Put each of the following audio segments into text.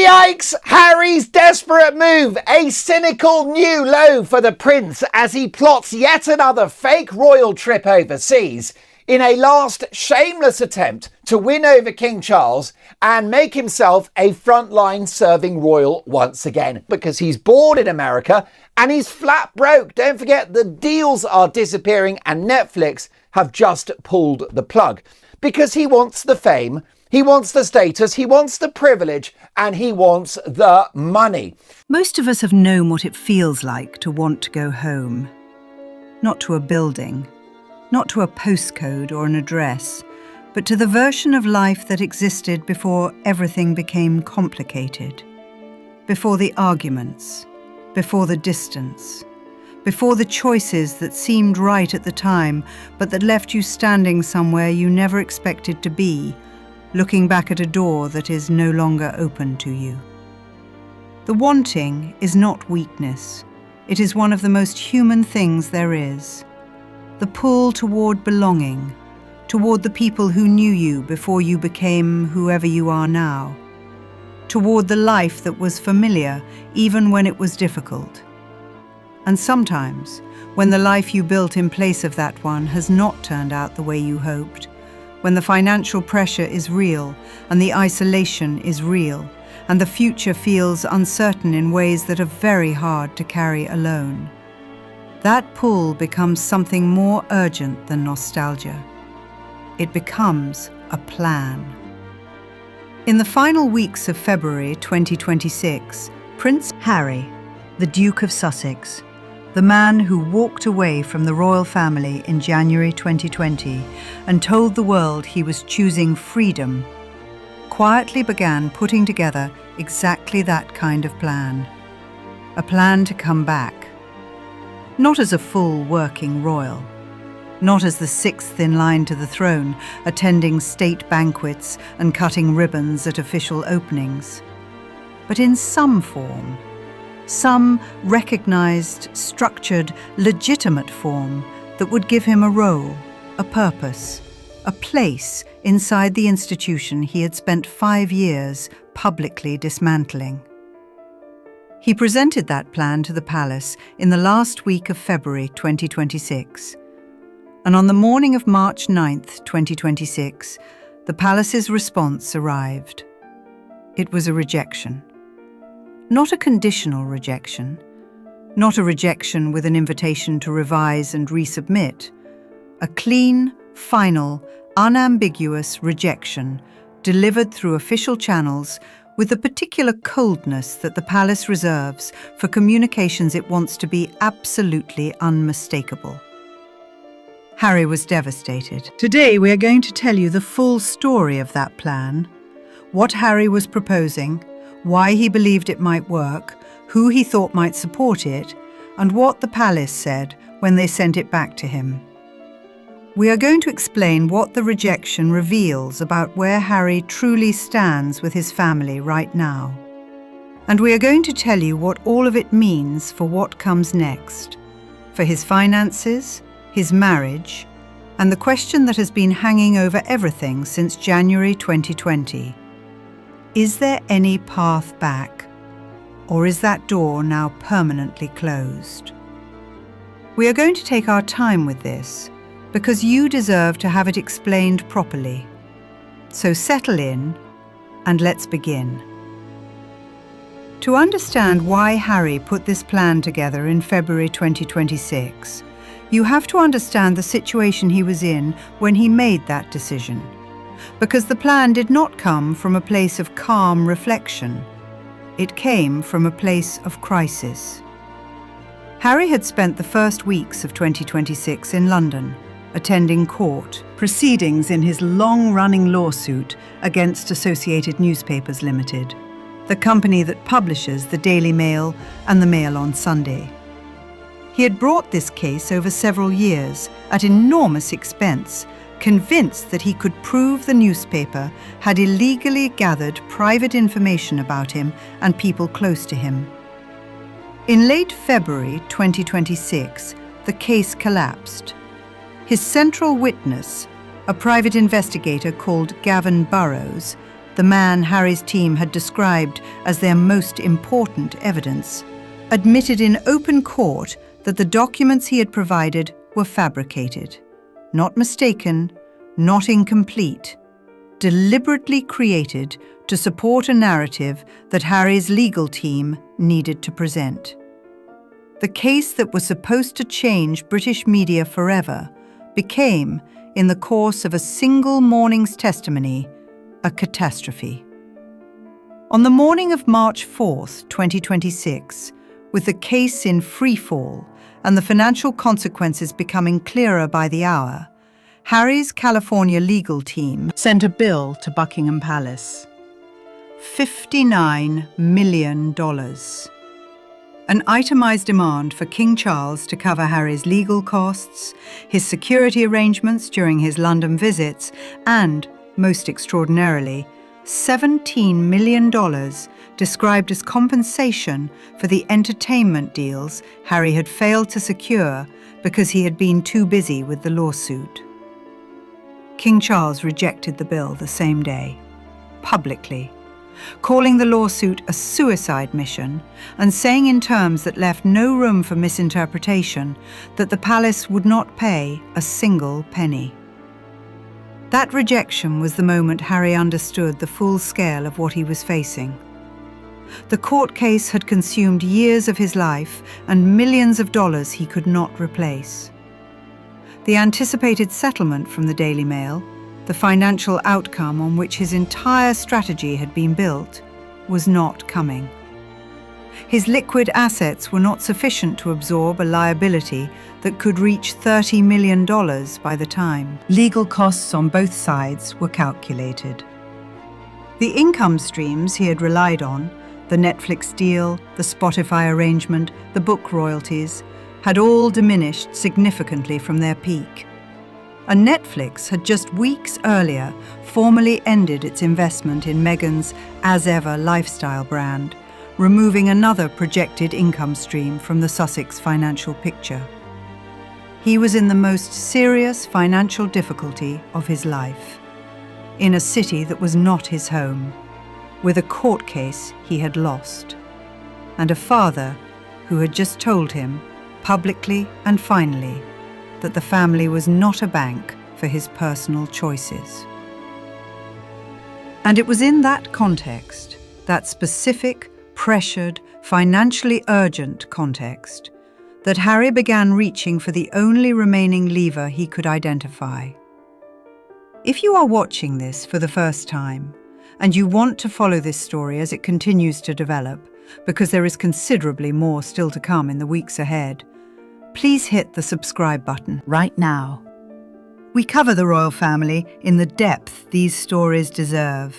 Yikes! Harry's desperate move, a cynical new low for the prince as he plots yet another fake royal trip overseas in a last shameless attempt to win over King Charles and make himself a frontline serving royal once again, because he's bored in America and he's flat broke. Don't forget, the deals are disappearing and Netflix have just pulled the plug because he wants the fame. He wants the status, he wants the privilege, and he wants the money. Most of us have known what it feels like to want to go home. Not to a building, not to a postcode or an address, but to the version of life that existed before everything became complicated. Before the arguments, before the distance, before the choices that seemed right at the time, but that left you standing somewhere you never expected to be, looking back at a door that is no longer open to you. The wanting is not weakness. It is one of the most human things there is. The pull toward belonging, toward the people who knew you before you became whoever you are now, toward the life that was familiar even when it was difficult. And sometimes, when the life you built in place of that one has not turned out the way you hoped, when the financial pressure is real and the isolation is real and the future feels uncertain in ways that are very hard to carry alone, that pull becomes something more urgent than nostalgia. It becomes a plan. In the final weeks of February 2026, Prince Harry, the Duke of Sussex, the man who walked away from the royal family in January 2020 and told the world he was choosing freedom, quietly began putting together exactly that kind of plan. A plan to come back. Not as a full working royal, not as the sixth in line to the throne, attending state banquets and cutting ribbons at official openings, but in some form. Some recognized, structured, legitimate form that would give him a role, a purpose, a place inside the institution he had spent 5 years publicly dismantling. He presented that plan to the palace in the last week of February 2026. And on the morning of March 9th, 2026, the palace's response arrived. It was a rejection. Not a conditional rejection, not a rejection with an invitation to revise and resubmit. A clean, final, unambiguous rejection delivered through official channels with the particular coldness that the palace reserves for communications it wants to be absolutely unmistakable. Harry was devastated. Today we are going to tell you the full story of that plan, what Harry was proposing, why he believed it might work, who he thought might support it, and what the palace said when they sent it back to him. We are going to explain what the rejection reveals about where Harry truly stands with his family right now. And we are going to tell you what all of it means for what comes next, for his finances, his marriage, and the question that has been hanging over everything since January 2020. Is there any path back, or is that door now permanently closed? We are going to take our time with this, because you deserve to have it explained properly. So settle in, and let's begin. To understand why Harry put this plan together in February 2026, you have to understand the situation he was in when he made that decision. Because the plan did not come from a place of calm reflection. It came from a place of crisis. Harry had spent the first weeks of 2026 in London, attending court proceedings in his long-running lawsuit against Associated Newspapers Limited, the company that publishes the Daily Mail and the Mail on Sunday. He had brought this case over several years at enormous expense, convinced that he could prove the newspaper had illegally gathered private information about him and people close to him. In late February 2026, the case collapsed. His central witness, a private investigator called Gavin Burrows, the man Harry's team had described as their most important evidence, admitted in open court that the documents he had provided were fabricated, not mistaken, not incomplete, deliberately created to support a narrative that Harry's legal team needed to present. The case that was supposed to change British media forever became, in the course of a single morning's testimony, a catastrophe. On the morning of March 4th, 2026, with the case in freefall and the financial consequences becoming clearer by the hour, Harry's California legal team sent a bill to Buckingham Palace. $59 million. An itemized demand for King Charles to cover Harry's legal costs, his security arrangements during his London visits, and, most extraordinarily, $17 million described as compensation for the entertainment deals Harry had failed to secure because he had been too busy with the lawsuit. King Charles rejected the bill the same day, publicly, calling the lawsuit a suicide mission and saying in terms that left no room for misinterpretation that the palace would not pay a single penny. That rejection was the moment Harry understood the full scale of what he was facing. The court case had consumed years of his life and millions of dollars he could not replace. The anticipated settlement from the Daily Mail, the financial outcome on which his entire strategy had been built, was not coming. His liquid assets were not sufficient to absorb a liability that could reach $30 million by the time. Legal costs on both sides were calculated. The income streams he had relied on, the Netflix deal, the Spotify arrangement, the book royalties, had all diminished significantly from their peak. And Netflix had just weeks earlier formally ended its investment in Meghan's As Ever lifestyle brand, removing another projected income stream from the Sussex financial picture. He was in the most serious financial difficulty of his life, in a city that was not his home, with a court case he had lost, and a father who had just told him, publicly and finally, that the family was not a bank for his personal choices. And it was in that context, that specific, pressured, financially urgent context, that Harry began reaching for the only remaining lever he could identify. If you are watching this for the first time, and you want to follow this story as it continues to develop, because there is considerably more still to come in the weeks ahead, please hit the subscribe button right now. We cover the royal family in the depth these stories deserve.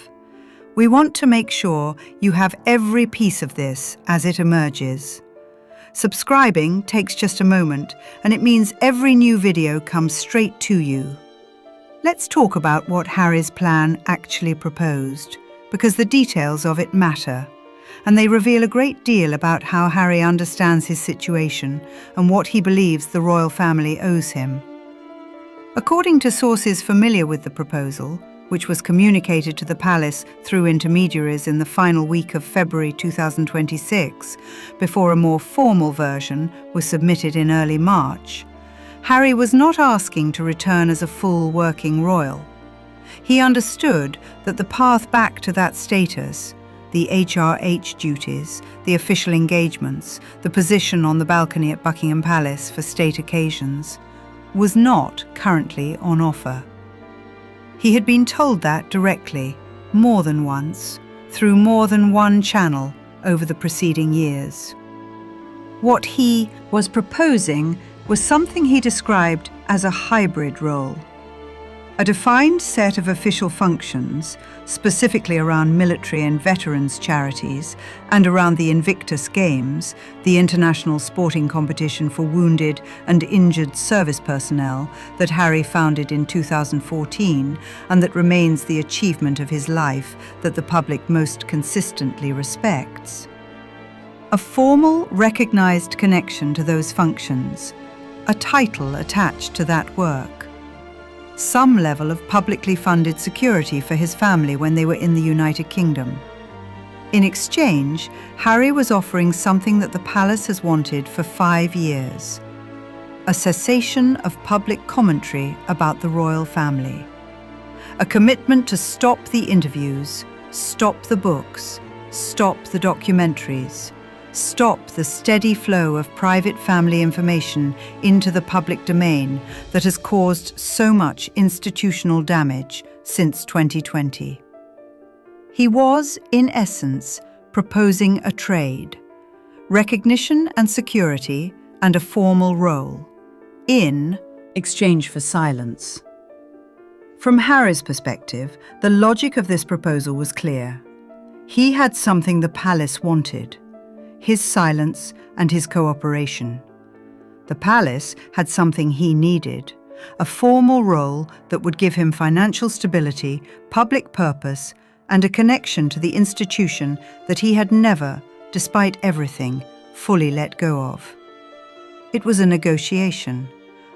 We want to make sure you have every piece of this as it emerges. Subscribing takes just a moment, and it means every new video comes straight to you. Let's talk about what Harry's plan actually proposed, because the details of it matter, and they reveal a great deal about how Harry understands his situation and what he believes the royal family owes him. According to sources familiar with the proposal, which was communicated to the palace through intermediaries in the final week of February 2026, before a more formal version was submitted in early March, Harry was not asking to return as a full working royal. He understood that the path back to that status, the HRH duties, the official engagements, the position on the balcony at Buckingham Palace for state occasions, was not currently on offer. He had been told that directly, more than once, through more than one channel over the preceding years. What he was proposing was something he described as a hybrid role. A defined set of official functions, specifically around military and veterans charities, and around the Invictus Games, the international sporting competition for wounded and injured service personnel that Harry founded in 2014 and that remains the achievement of his life that the public most consistently respects. A formal, recognized connection to those functions, a title attached to that work. some level of publicly funded security for his family when they were in the United Kingdom. In exchange, Harry was offering something that the palace has wanted for 5 years: a cessation of public commentary about the royal family. A commitment to stop the interviews, stop the books, stop the documentaries, stop the steady flow of private family information into the public domain that has caused so much institutional damage since 2020. He was, in essence, proposing a trade: recognition and security and a formal role, in exchange for silence. From Harry's perspective, the logic of this proposal was clear. He had something the palace wanted: his silence and his cooperation. The palace had something he needed: a formal role that would give him financial stability, public purpose, and a connection to the institution that he had never, despite everything, fully let go of. It was a negotiation,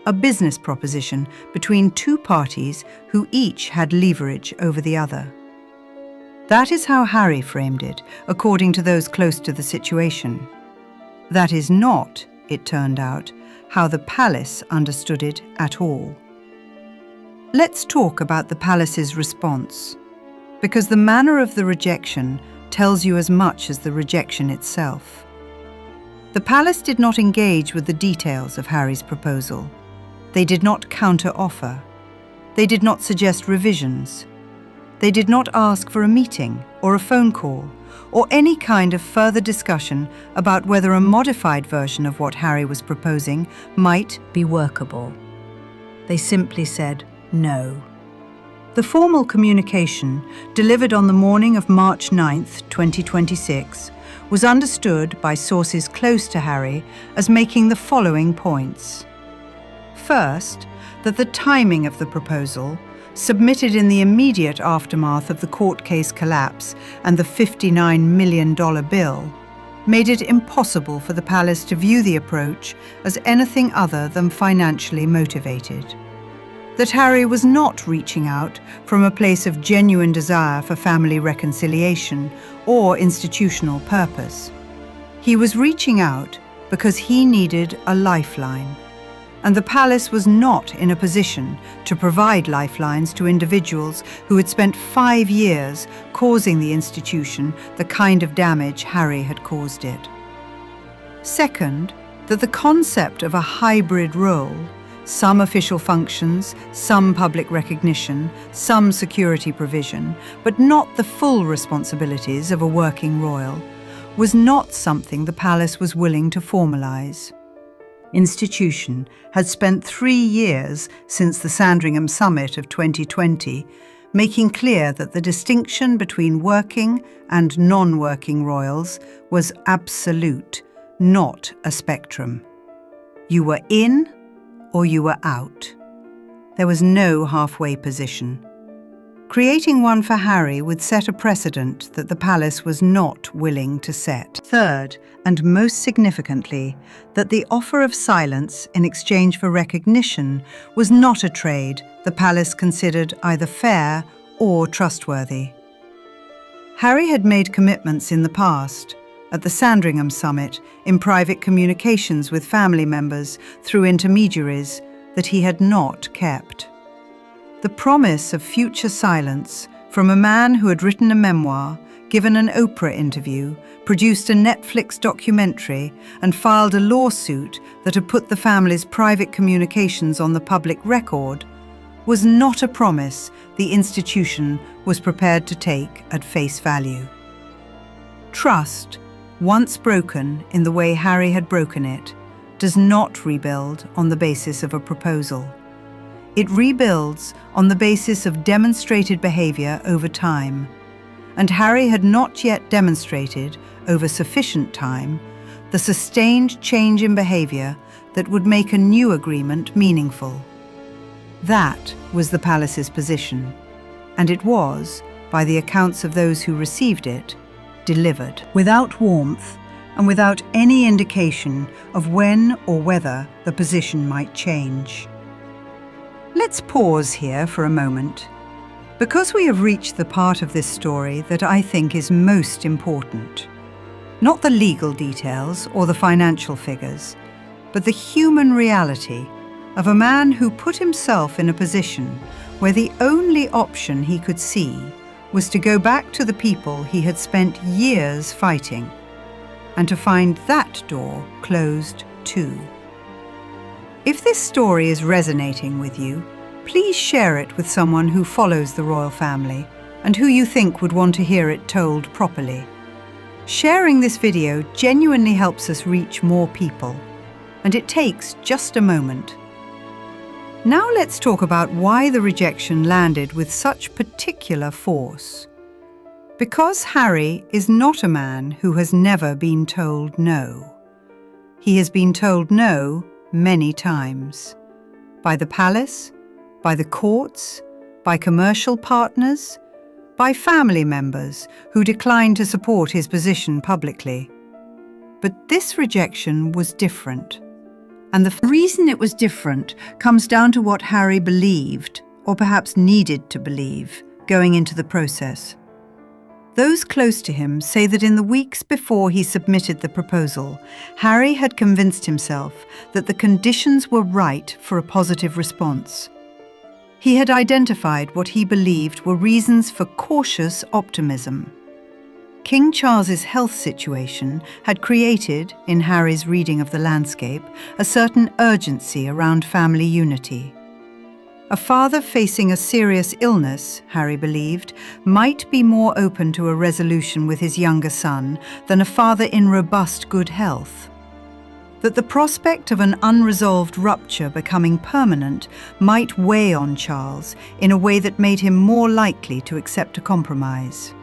a business proposition between two parties who each had leverage over the other. That is how Harry framed it, according to those close to the situation. That is not, it turned out, how the palace understood it at all. Let's talk about the palace's response, because the manner of the rejection tells you as much as the rejection itself. The palace did not engage with the details of Harry's proposal. They did not counter-offer. They did not suggest revisions. They did not ask for a meeting or a phone call or any kind of further discussion about whether a modified version of what Harry was proposing might be workable. They simply said no. The formal communication, delivered on the morning of March 9th, 2026, was understood by sources close to Harry as making the following points. First, that the timing of the proposal, submitted in the immediate aftermath of the court case collapse and the $59 million bill, made it impossible for the palace to view the approach as anything other than financially motivated. That Harry was not reaching out from a place of genuine desire for family reconciliation or institutional purpose. He was reaching out because he needed a lifeline, and the palace was not in a position to provide lifelines to individuals who had spent 5 years causing the institution the kind of damage Harry had caused it. Second, that the concept of a hybrid role, some official functions, some public recognition, some security provision, but not the full responsibilities of a working royal, was not something the palace was willing to formalize. Institution had spent 3 years since the Sandringham Summit of 2020 making clear that the distinction between working and non-working royals was absolute, not a spectrum. You were in or you were out. There was no halfway position. Creating one for Harry would set a precedent that the palace was not willing to set. Third, and most significantly, that the offer of silence in exchange for recognition was not a trade the palace considered either fair or trustworthy. Harry had made commitments in the past, at the Sandringham Summit, in private communications with family members through intermediaries, that he had not kept. The promise of future silence from a man who had written a memoir, given an Oprah interview, produced a Netflix documentary, and filed a lawsuit that had put the family's private communications on the public record, was not a promise the institution was prepared to take at face value. Trust, once broken in the way Harry had broken it, does not rebuild on the basis of a proposal. It rebuilds on the basis of demonstrated behavior over time, and Harry had not yet demonstrated, over sufficient time, the sustained change in behavior that would make a new agreement meaningful. That was the palace's position, and it was, by the accounts of those who received it, delivered without warmth and without any indication of when or whether the position might change. Let's pause here for a moment, because we have reached the part of this story that I think is most important. Not the legal details or the financial figures, but the human reality of a man who put himself in a position where the only option he could see was to go back to the people he had spent years fighting, and to find that door closed too. If this story is resonating with you, please share it with someone who follows the royal family and who you think would want to hear it told properly. Sharing this video genuinely helps us reach more people, and it takes just a moment. Now let's talk about why the rejection landed with such particular force. Because Harry is not a man who has never been told no. He has been told no many times. By the palace, by the courts, by commercial partners, by family members who declined to support his position publicly. But this rejection was different. And the reason it was different comes down to what Harry believed, or perhaps needed to believe, going into the process. Those close to him say that in the weeks before he submitted the proposal, Harry had convinced himself that the conditions were right for a positive response. He had identified what he believed were reasons for cautious optimism. King Charles's health situation had created, in Harry's reading of the landscape, a certain urgency around family unity. A father facing a serious illness, Harry believed, might be more open to a resolution with his younger son than a father in robust good health. That the prospect of an unresolved rupture becoming permanent might weigh on Charles in a way that made him more likely to accept a compromise.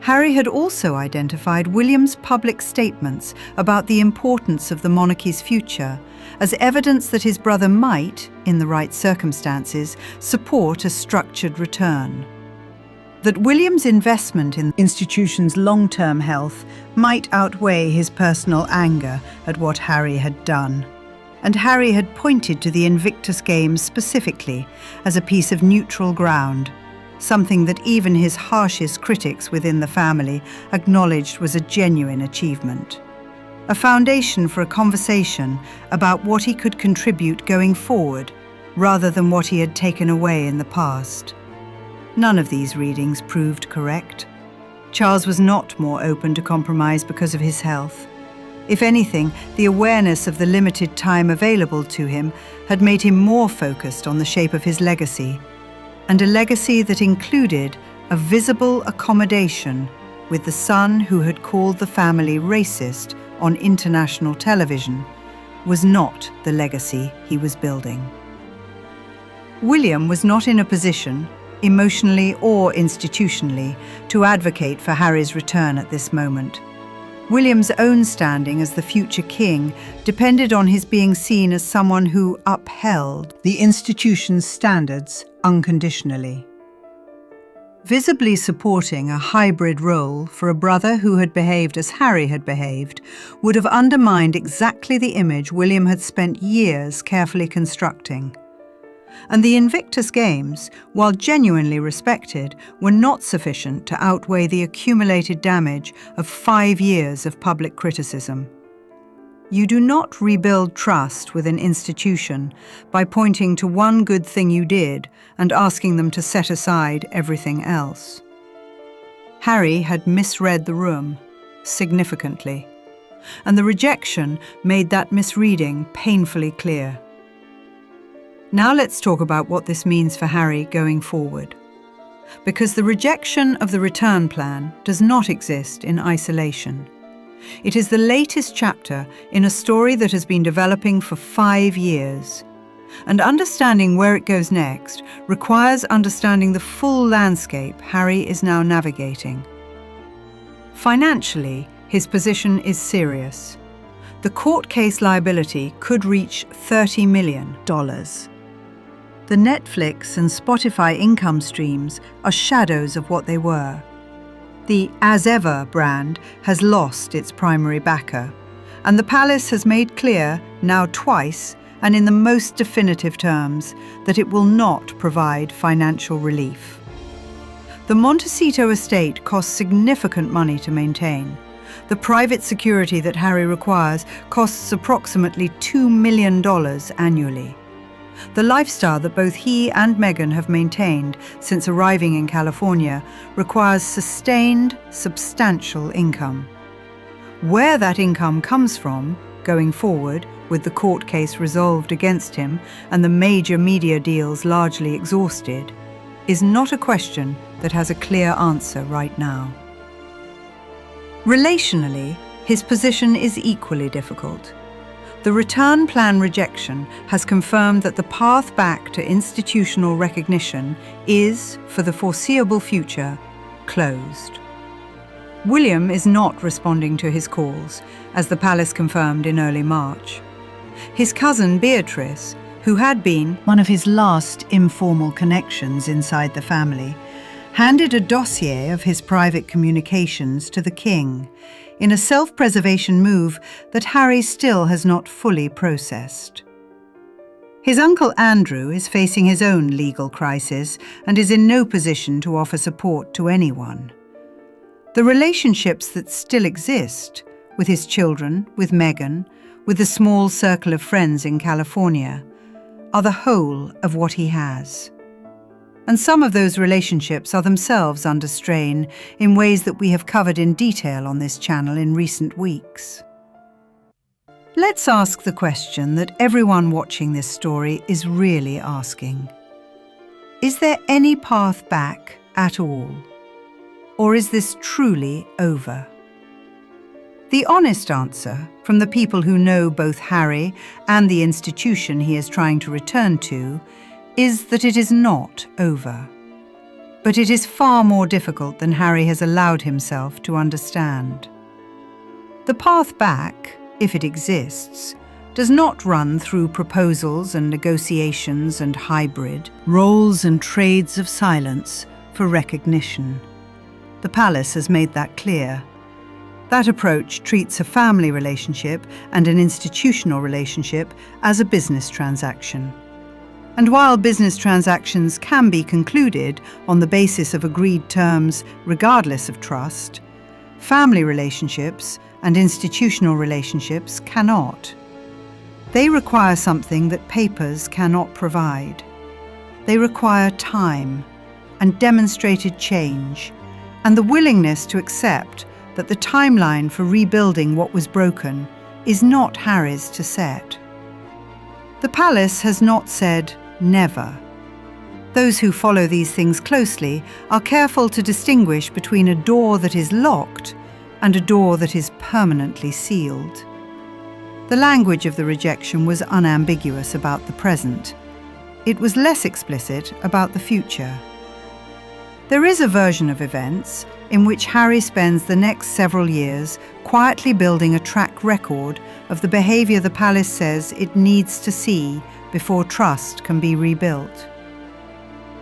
Harry had also identified William's public statements about the importance of the monarchy's future as evidence that his brother might, in the right circumstances, support a structured return. That William's investment in the institution's long-term health might outweigh his personal anger at what Harry had done. And Harry had pointed to the Invictus Games specifically as a piece of neutral ground, something that even his harshest critics within the family acknowledged was a genuine achievement. A foundation for a conversation about what he could contribute going forward, rather than what he had taken away in the past. None of these readings proved correct. Charles was not more open to compromise because of his health. If anything, the awareness of the limited time available to him had made him more focused on the shape of his legacy, and a legacy that included a visible accommodation with the son who had called the family racist on international television was not the legacy he was building. William was not in a position, emotionally or institutionally, to advocate for Harry's return at this moment. William's own standing as the future king depended on his being seen as someone who upheld the institution's standards unconditionally. Visibly supporting a hybrid role for a brother who had behaved as Harry had behaved would have undermined exactly the image William had spent years carefully constructing. And the Invictus Games, while genuinely respected, were not sufficient to outweigh the accumulated damage of 5 years of public criticism. You do not rebuild trust with an institution by pointing to one good thing you did and asking them to set aside everything else. Harry had misread the room, significantly, and the rejection made that misreading painfully clear. Now let's talk about what this means for Harry going forward. Because the rejection of the return plan does not exist in isolation. It is the latest chapter in a story that has been developing for 5 years. And understanding where it goes next requires understanding the full landscape Harry is now navigating. Financially, his position is serious. The court case liability could reach $30 million. The Netflix and Spotify income streams are shadows of what they were. The As Ever brand has lost its primary backer, and the palace has made clear, now twice, and in the most definitive terms, that it will not provide financial relief. The Montecito estate costs significant money to maintain. The private security that Harry requires costs approximately $2 million annually. The lifestyle that both he and Meghan have maintained since arriving in California requires sustained, substantial income. Where that income comes from, going forward, with the court case resolved against him and the major media deals largely exhausted, is not a question that has a clear answer right now. Relationally, his position is equally difficult. The return plan rejection has confirmed that the path back to institutional recognition is, for the foreseeable future, closed. William is not responding to his calls, as the palace confirmed in early March. His cousin Beatrice, who had been one of his last informal connections inside the family, handed a dossier of his private communications to the king in a self-preservation move that Harry still has not fully processed. His uncle Andrew is facing his own legal crisis and is in no position to offer support to anyone. The relationships that still exist, with his children, with Meghan, with the small circle of friends in California, are the whole of what he has. And some of those relationships are themselves under strain in ways that we have covered in detail on this channel in recent weeks. Let's ask the question that everyone watching this story is really asking. Is there any path back at all? Or is this truly over? The honest answer, from the people who know both Harry and the institution he is trying to return to, is that it is not over. But it is far more difficult than Harry has allowed himself to understand. The path back, if it exists, does not run through proposals and negotiations and hybrid roles and trades of silence for recognition. The palace has made that clear. That approach treats a family relationship and an institutional relationship as a business transaction. And while business transactions can be concluded on the basis of agreed terms regardless of trust, family relationships and institutional relationships cannot. They require something that papers cannot provide. They require time and demonstrated change, and the willingness to accept that the timeline for rebuilding what was broken is not Harry's to set. The palace has not said never. Those who follow these things closely are careful to distinguish between a door that is locked and a door that is permanently sealed. The language of the rejection was unambiguous about the present. It was less explicit about the future. There is a version of events in which Harry spends the next several years quietly building a track record of the behaviour the palace says it needs to see before trust can be rebuilt.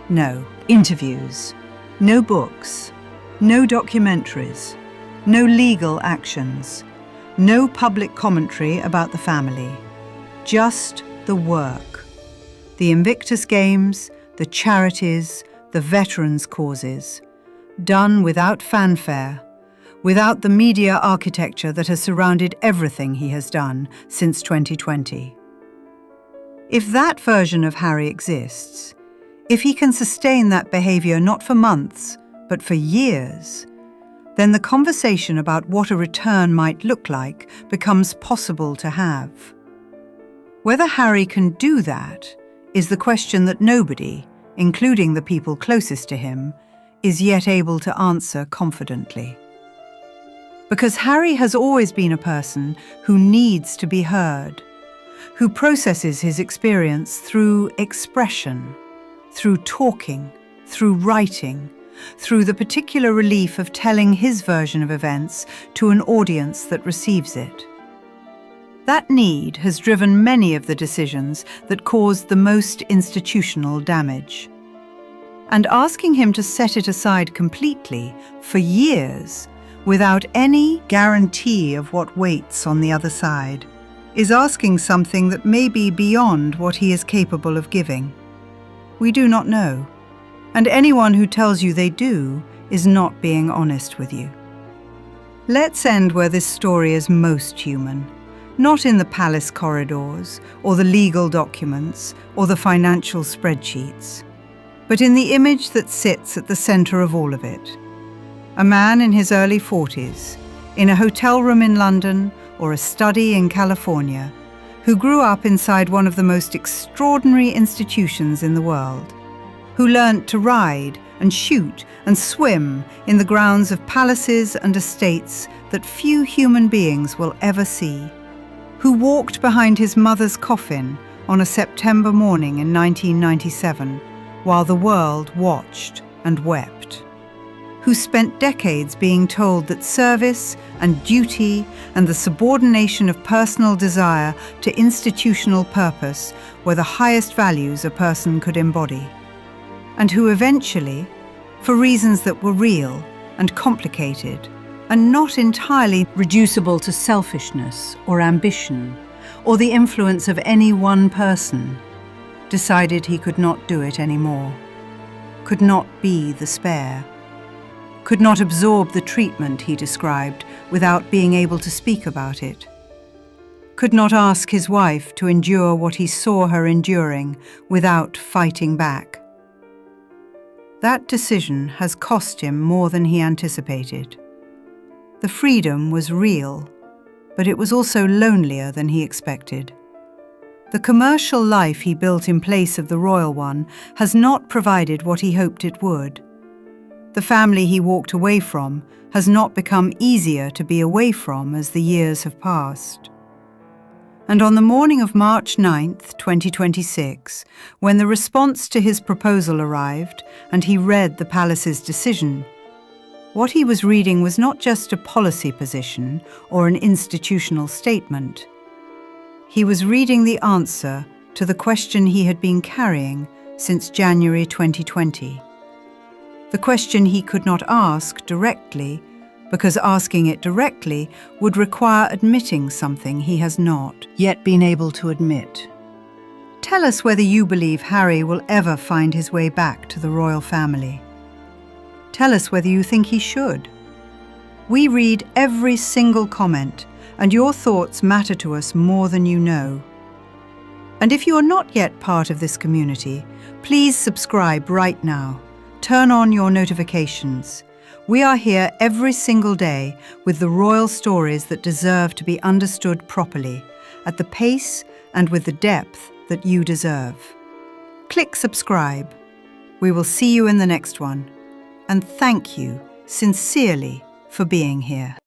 No interviews, no books, no documentaries, no legal actions, no public commentary about the family. Just the work. The Invictus Games, the charities, the veterans' causes. Done without fanfare, without the media architecture that has surrounded everything he has done since 2020. If that version of Harry exists, if he can sustain that behaviour not for months, but for years, then the conversation about what a return might look like becomes possible to have. Whether Harry can do that is the question that nobody, including the people closest to him, is yet able to answer confidently. Because Harry has always been a person who needs to be heard, who processes his experience through expression, through talking, through writing, through the particular relief of telling his version of events to an audience that receives it. That need has driven many of the decisions that caused the most institutional damage. And asking him to set it aside completely, for years, without any guarantee of what waits on the other side, is asking something that may be beyond what he is capable of giving. We do not know, and anyone who tells you they do is not being honest with you. Let's end where this story is most human, not in the palace corridors, or the legal documents, or the financial spreadsheets, but in the image that sits at the center of all of it. A man in his early 40s, in a hotel room in London or a study in California, who grew up inside one of the most extraordinary institutions in the world, who learnt to ride and shoot and swim in the grounds of palaces and estates that few human beings will ever see, who walked behind his mother's coffin on a September morning in 1997 while the world watched and wept, who spent decades being told that service and duty and the subordination of personal desire to institutional purpose were the highest values a person could embody, and who eventually, for reasons that were real and complicated and not entirely reducible to selfishness or ambition or the influence of any one person, decided he could not do it anymore, could not be the spare, could not absorb the treatment he described without being able to speak about it, could not ask his wife to endure what he saw her enduring without fighting back. That decision has cost him more than he anticipated. The freedom was real, but it was also lonelier than he expected. The commercial life he built in place of the royal one has not provided what he hoped it would. The family he walked away from has not become easier to be away from as the years have passed. And on the morning of March 9th, 2026, when the response to his proposal arrived and he read the palace's decision, what he was reading was not just a policy position or an institutional statement. He was reading the answer to the question he had been carrying since January 2020. The question he could not ask directly, because asking it directly would require admitting something he has not yet been able to admit. Tell us whether you believe Harry will ever find his way back to the royal family. Tell us whether you think he should. We read every single comment, and your thoughts matter to us more than you know. And if you are not yet part of this community, please subscribe right now. Turn on your notifications. We are here every single day with the royal stories that deserve to be understood properly, at the pace and with the depth that you deserve. Click subscribe. We will see you in the next one. And thank you sincerely for being here.